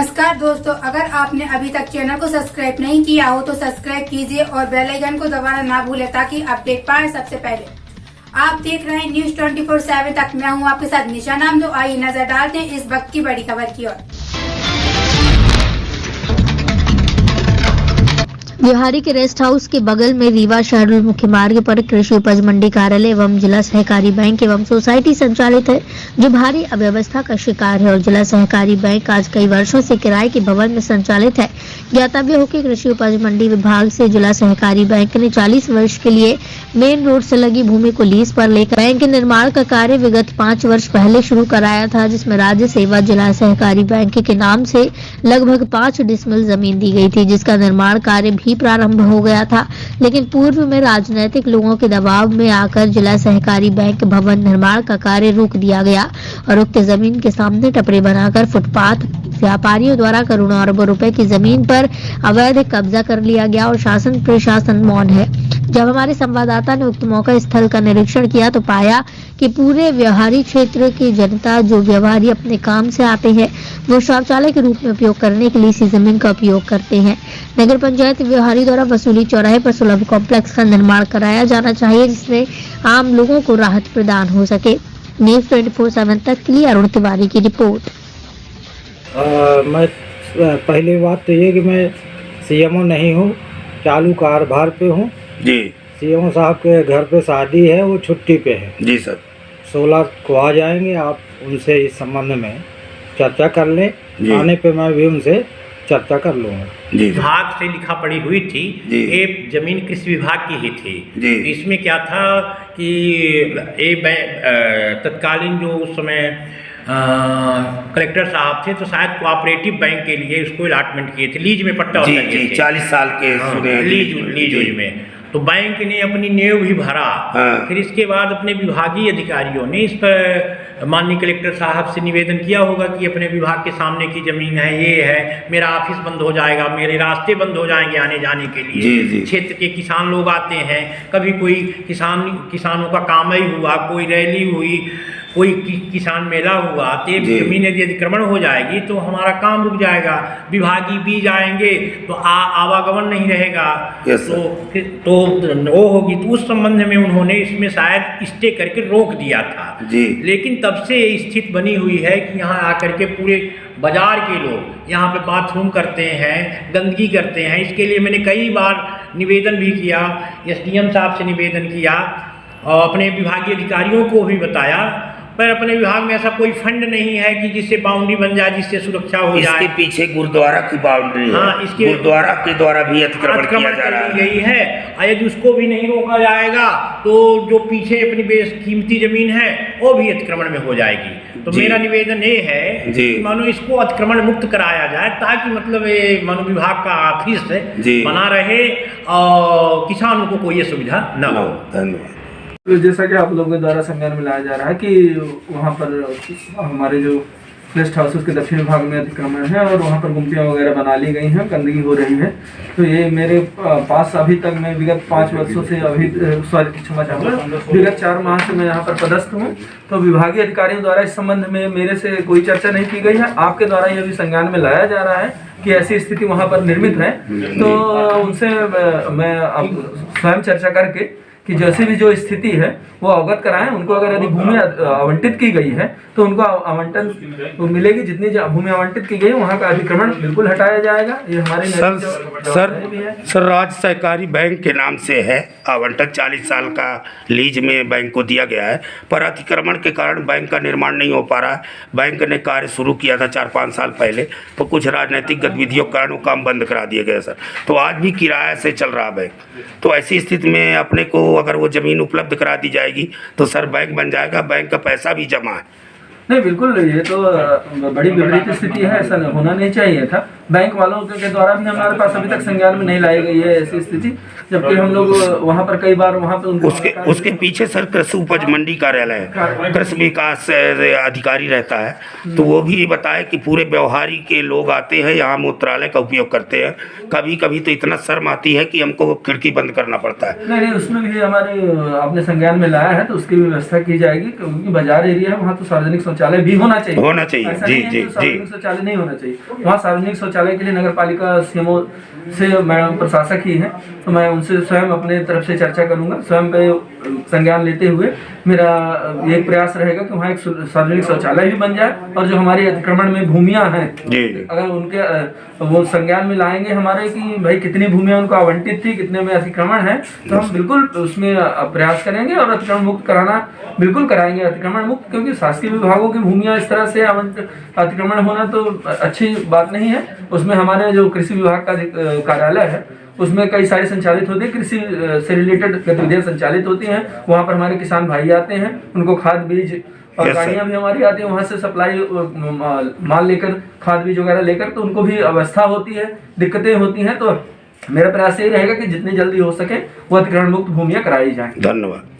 नमस्कार दोस्तों, अगर आपने अभी तक चैनल को सब्सक्राइब नहीं किया हो तो सब्सक्राइब कीजिए और बेल आइकन को दबाना ना भूलें ताकि अपडेट पाए सबसे पहले। आप देख रहे हैं न्यूज 24/7 तक। मैं हूं आपके साथ निशा नाम। तो आइए नजर डालते हैं इस वक्त की बड़ी खबर की ओर। बिहारी के रेस्ट हाउस के बगल में रीवा शहडोल मुख्य मार्ग पर कृषि उपज मंडी कार्यालय एवं जिला सहकारी बैंक एवं सोसाइटी संचालित है, जो भारी अव्यवस्था का शिकार है। और जिला सहकारी बैंक आज कई वर्षों से किराए के भवन में संचालित है। ज्ञातव्य हो कि कृषि उपज मंडी विभाग से जिला सहकारी बैंक ने 40 वर्ष के लिए मेन रोड से लगी भूमि को लीज पर लेकर बैंक के निर्माण का कार्य विगत 5 वर्ष पहले शुरू कराया था, जिसमें राज्य सेवा जिला सहकारी बैंक के नाम से लगभग 5 डिसमिल जमीन दी गई थी, जिसका निर्माण कार्य भी प्रारंभ हो गया था। लेकिन पूर्व में राजनीतिक लोगों के दबाव में आकर जिला सहकारी बैंक भवन निर्माण का कार्य रोक दिया गया और उक्त जमीन के सामने टपरे बनाकर फुटपाथ व्यापारियों द्वारा करोड़ों अरबों रुपए की जमीन पर अवैध कब्जा कर लिया गया और शासन प्रशासन मौन है। जब हमारे संवाददाता ने उक्त मौका स्थल का निरीक्षण किया तो पाया कि पूरे व्यवहारी क्षेत्र की जनता, जो व्यवहारी अपने काम से आते हैं, वो शौचालय के रूप में उपयोग करने के लिए इसी जमीन का उपयोग करते हैं। नगर पंचायत व्यवहारी द्वारा वसूली चौराहे पर सुलभ कॉम्प्लेक्स का निर्माण कराया जाना चाहिए, जिससे आम लोगों को राहत प्रदान हो सके। न्यूज 24/7 तक के लिए अरुण तिवारी की रिपोर्ट। मैं पहली बात तो ये कि मैं सीएमओ नहीं हूँ, चालू कार्यभार पे हूँ जी। सीएमओ साहब के घर पे शादी है, वो छुट्टी पे है जी सर। 16 को आ जाएंगे। आप उनसे इस संबंध में चर्चा कर लें। आने पे मैं भी उनसे चर्चा कर लूँगा जी। विभाग से लिखा पड़ी हुई थी, ये जमीन कृषि विभाग की ही थी जी। तो इसमें क्या था कि ये तत्कालीन जो उस समय कलेक्टर साहब थे तो शायद कोऑपरेटिव बैंक के लिए उसको अलॉटमेंट किए थे, लीज में पट्टा जी होता जी, 40 साल के सुने लीज में। तो बैंक ने अपनी नींव भी भरा। फिर इसके बाद अपने विभागीय अधिकारियों ने इस पर माननीय कलेक्टर साहब से निवेदन किया होगा कि अपने विभाग के सामने की जमीन है, ये है, मेरा ऑफिस बंद हो जाएगा, मेरे रास्ते बंद हो जाएंगे आने जाने के लिए। क्षेत्र के किसान लोग आते हैं, कभी कोई किसानों का काम ही हुआ, कोई रैली हुई, कोई किसान मेला हुआ, तो जमीन यदि अतिक्रमण हो जाएगी तो हमारा काम रुक जाएगा, विभागीय बीज आएंगे तो आवागमन नहीं रहेगा। तो वो होगी। तो उस संबंध में उन्होंने इसमें शायद स्टे करके रोक दिया था जी। लेकिन तब से ये स्थिति बनी हुई है कि यहाँ आकर के पूरे बाजार के लोग यहाँ पे बाथरूम करते हैं, गंदगी करते हैं। इसके लिए मैंने कई बार निवेदन भी किया, एसडीएम साहब से निवेदन किया और अपने विभागीय अधिकारियों को भी बताया, पर अपने विभाग में ऐसा कोई फंड नहीं है कि जिससे बाउंड्री बन जाए, जिससे सुरक्षा हो जाए। इसके पीछे गुरुद्वारा की बाउंड्री है। इसके गुरुद्वारा के द्वारा भी अतिक्रमण किया जा रहा है। गई है और यदि उसको भी नहीं रोका जाएगा तो जो पीछे अपनी बेशकीमती जमीन है वो भी अतिक्रमण में हो जाएगी। तो मेरा निवेदन ये है कि मानो इसको अतिक्रमण मुक्त कराया जाए, ताकि मतलब ये मानो विभाग का ऑफिस बना रहे और किसानों को कोई ये सुविधा न हो। धन्यवाद। तो जैसा कि आप लोगों के द्वारा संज्ञान में लाया जा रहा है कि वहाँ पर हमारे जो गेस्ट हाउस के दक्षिण भाग में अतिक्रमण है और वहाँ पर गुमटियाँ वगैरह बना ली गई हैं, गंदगी हो रही है। तो ये मेरे पास अभी तक मैं विगत 5 वर्षों से क्षमा चाहूँगा, विगत 4 माह से मैं यहाँ पर पदस्थ हूँ। तो विभागीय अधिकारियों द्वारा इस संबंध में मेरे से कोई चर्चा नहीं की गई है। आपके द्वारा यह भी संज्ञान में लाया जा रहा है कि ऐसी स्थिति वहाँ पर निर्मित है। तो उनसे मैं अब स्वयं चर्चा करके कि जैसे भी जो स्थिति है वो अवगत कराएं उनको। अगर यदि भूमि आवंटित की गई है तो उनको आवंटन मिलेगी, जितनी भूमि आवंटित की गई है वहाँ का अतिक्रमण बिल्कुल हटाया जाएगा। ये हमारे सर राज्य सहकारी बैंक के नाम से है, आवंटन 40 साल का लीज में बैंक को दिया गया है, पर अतिक्रमण के कारण बैंक का निर्माण नहीं हो पा रहा है। बैंक ने कार्य शुरू किया था 4-5 साल पहले, तो कुछ राजनीतिक गतिविधियों के कारण वो काम बंद करा दिया गया सर। तो आज भी किराए से चल रहा बैंक। तो ऐसी स्थिति में अपने को अगर वो जमीन उपलब्ध करा दी जाएगी तो सर बैंक बन जाएगा, बैंक का पैसा भी जमा है। नहीं, बिल्कुल ये तो बड़ी विपरीत स्थिति है, ऐसा होना नहीं चाहिए था। बैंक वालों के द्वारा भी हमारे पास अभी तक संज्ञान में नहीं लाई गई है ऐसी स्थिति। जबकि हम लोग वहाँ पर कई बार वहाँ पर उसके पीछे सर कृषि उपज मंडी कार्यालय है, कृषि विकास अधिकारी रहता है, तो वो भी बताए कि पूरे व्यवहारी के लोग आते हैं यहाँ मूत्रालय का उपयोग करते हैं। कभी कभी तो इतना शर्म आती है कि हमको खिड़की बंद करना पड़ता है। नहीं, उसमें भी हमारे आपने संज्ञान में लाया है, तो उसकी भी व्यवस्था की जाएगी, क्योंकि बाजार एरिया है, वहाँ तो सार्वजनिक शौचालय भी होना चाहिए। जी। सार्वजनिक शौचालय नहीं होना चाहिए वहाँ। सार्वजनिक शौचालय के लिए नगर पालिका सीएमओ से मैं प्रशासक ही हैं, तो मैं उनसे स्वयं अपने तरफ से चर्चा करूंगा। स्वयं पे संज्ञान लेते हुए मेरा ये प्रयास रहेगा कि वहाँ एक सार्वजनिक शौचालय भी बन जाए, और जो हमारी अतिक्रमण में भूमियां हैं, अगर उनके वो संज्ञान में लाएंगे हमारे कि भाई कितनी भूमियां उनको आवंटित थी, कितने में अतिक्रमण है, तो हम बिल्कुल उसमें प्रयास करेंगे और अतिक्रमण मुक्त कराना बिल्कुल कराएंगे, अतिक्रमण मुक्त। क्योंकि शासकीय विभागों की भूमियां इस तरह से अतिक्रमण होना तो अच्छी बात नहीं है। उसमें हमारे जो कृषि विभाग का कार्यालय है, उसमें कई सारी संचालित होती है, कृषि से रिलेटेड गतिविधियां संचालित होती हैं। वहाँ पर हमारे किसान भाई आते हैं, उनको खाद बीज और गाड़ियाँ भी हमारी आती हैं वहाँ से सप्लाई माल लेकर, खाद बीज वगैरह लेकर, तो उनको भी अवस्था होती है, दिक्कतें होती हैं। तो मेरा प्रयास यही रहेगा कि जितनी जल्दी हो सके वो अतिक्रमण मुक्त भूमियाँ कराई जाएं। धन्यवाद।